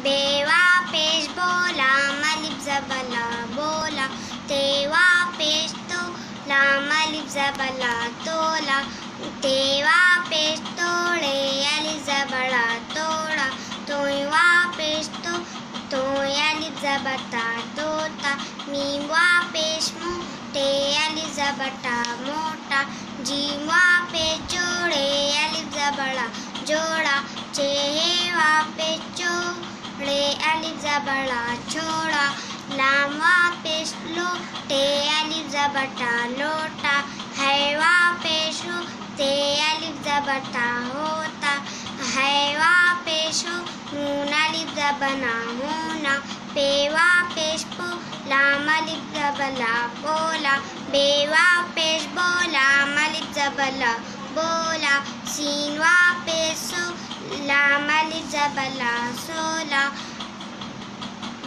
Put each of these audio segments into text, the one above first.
बेवा पेश बोला मलिफ जबला बोला तेवा पेश तोला मलिफ जबला तोला तेवा पेश तोड़े अलिफ जबड़ा तोड़ा तोयवा पेश तोय अलिफ जबता तोता मीमवा पेश मोटे अलिफ जबटा मोटा जीमवा पेश जोड़े अलिफ जबड़ा जोड़ा चेहवा पेश चोड़े अलिफ जबड़ा छोड़ा लामवा पेश लोटे अलिफ जबटा लोटा हैवा पेश होते अलिफ जबटा होता हैवा पेश नून अलिफ जबना होना पेवा पेश पोला मलिफ जबला बोला बेवा पेश बोला मलिफ जबला बोला सीनवा पेश सोला मलिफ जबला सोला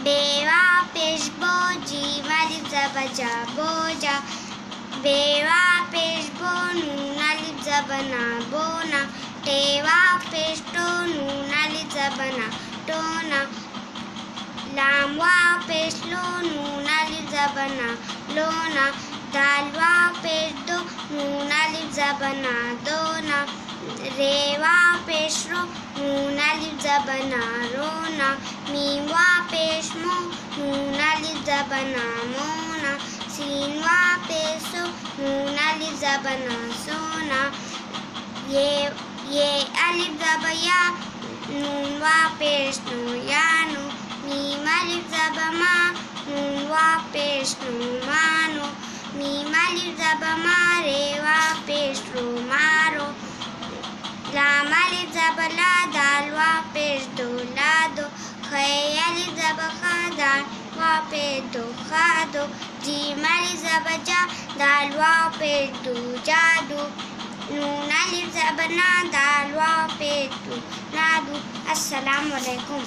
बेवा पेश बोजी मलिफ जबजा बोजा बेवा पेश बोनून अलिफ जबना बोना टेवा पेश टोनून अलिफ जबना टोना लामवा पेश लोनून अलिफ जबना लोना दालवा पेश दो नून अलिफ जबना दोना रेवा पेश रो नून अलिफ जबना रोना मीमवा पेश मो नून अलिफ जबना मोना सीनवा पेश सो नून अलिफ जबना सोना ये अलिफ जबया नूनवा पेश नो यानो मीम अलिफ जबमा नूनवा पेश नो मानो मीम अलिफ जबमा रेवा पेश रो मारो लाम अलिफ जबला दालवा पेश दो लादो खे अलिफ जबखा दालवा पेश दो खादो जीम अलिफ जबजा दालवा पेश दो जादू नून अलिफ जबना दालवा पेश दो नादू। अस्सलाम वालेकुम।